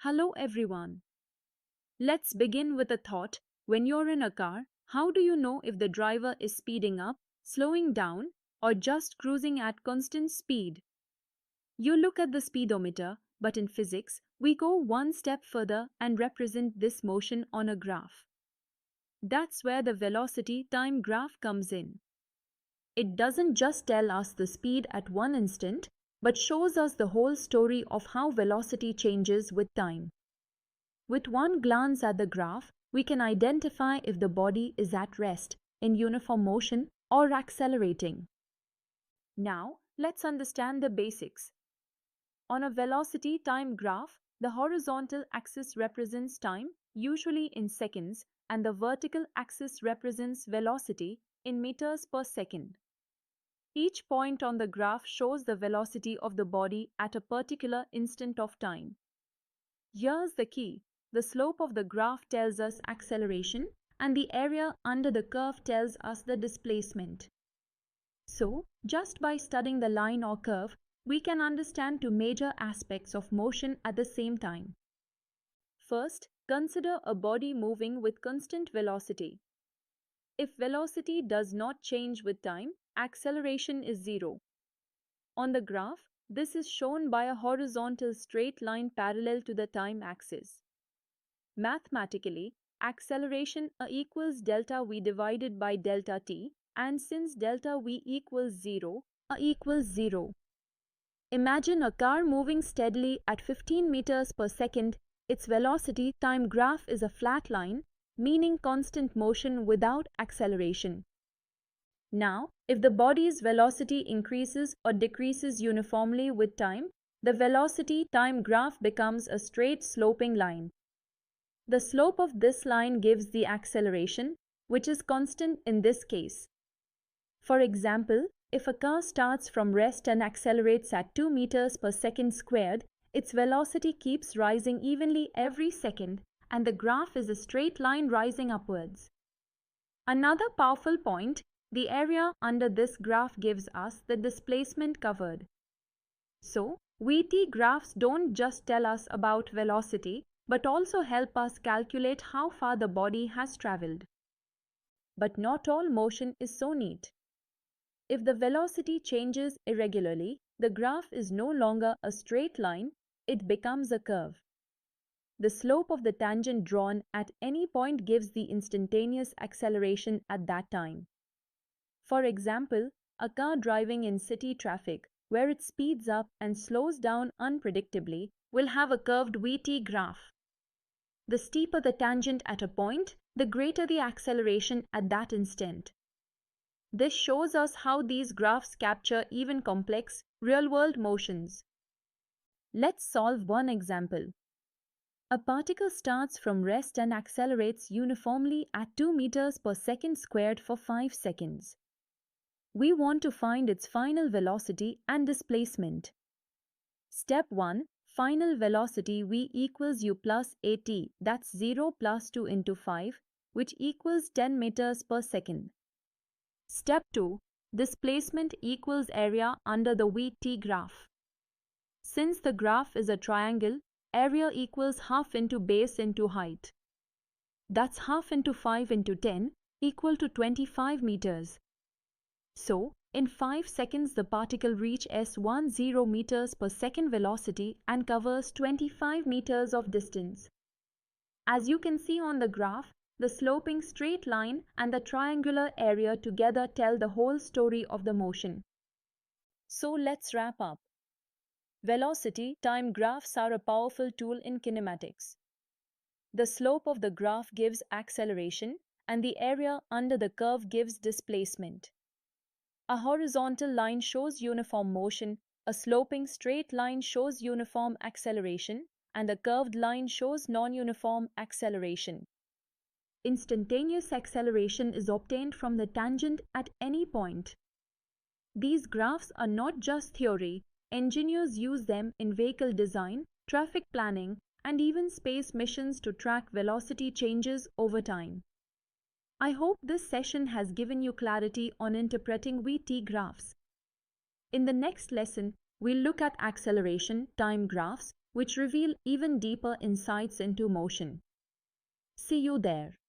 Hello everyone. Let's begin with a thought. When you're in a car, how do you know if the driver is speeding up, slowing down, or just cruising at constant speed? You look at the speedometer, but in physics, we go one step further and represent this motion on a graph. That's where the velocity time graph comes in. It doesn't just tell us the speed at one instant, but shows us the whole story of how velocity changes with time. With one glance at the graph, we can identify if the body is at rest, in uniform motion, or accelerating. Now, let's understand the basics. On a velocity time graph, the horizontal axis represents time, usually in seconds, and the vertical axis represents velocity, in meters per second. Each point on the graph shows the velocity of the body at a particular instant of time. Here's the key. The slope of the graph tells us acceleration, and the area under the curve tells us the displacement. So, just by studying the line or curve, we can understand two major aspects of motion at the same time. First, consider a body moving with constant velocity. If velocity does not change with time, acceleration is zero. On the graph, this is shown by a horizontal straight line parallel to the time axis. Mathematically, acceleration equals delta v divided by delta t, and since delta v equals 0, equals 0. Imagine a car moving steadily at 15 meters per second. Its velocity time graph is a flat line, meaning constant motion without acceleration. Now, if the body's velocity increases or decreases uniformly with time, the velocity time graph becomes a straight sloping line. The slope of this line gives the acceleration, which is constant in this case. For example, if a car starts from rest and accelerates at 2 meters per second squared, its velocity keeps rising evenly every second, and the graph is a straight line rising upwards. Another powerful point, the area under this graph gives us the displacement covered. So, VT graphs don't just tell us about velocity, but also help us calculate how far the body has traveled. But not all motion is so neat. If the velocity changes irregularly, the graph is no longer a straight line, it becomes a curve. The slope of the tangent drawn at any point gives the instantaneous acceleration at that time. For example, a car driving in city traffic, where it speeds up and slows down unpredictably, will have a curved VT graph. The steeper the tangent at a point, the greater the acceleration at that instant. This shows us how these graphs capture even complex, real-world motions. Let's solve one example. A particle starts from rest and accelerates uniformly at 2 meters per second squared for 5 seconds. We want to find its final velocity and displacement. Step 1. Final velocity v equals u plus at, that's 0 plus 2 into 5, which equals 10 meters per second. Step 2. Displacement equals area under the VT graph. Since the graph is a triangle, area equals half into base into height. That's half into 5 into 10, equal to 25 meters. So, in 5 seconds the particle reaches 10 meters per second velocity and covers 25 meters of distance. As you can see on the graph, the sloping straight line and the triangular area together tell the whole story of the motion. So let's wrap up. Velocity time graphs are a powerful tool in kinematics. The slope of the graph gives acceleration, and the area under the curve gives displacement. A horizontal line shows uniform motion, a sloping straight line shows uniform acceleration, and a curved line shows non-uniform acceleration. Instantaneous acceleration is obtained from the tangent at any point. These graphs are not just theory. Engineers use them in vehicle design, traffic planning, and even space missions to track velocity changes over time. I hope this session has given you clarity on interpreting VT graphs. In the next lesson, we'll look at acceleration time graphs, which reveal even deeper insights into motion. See you there.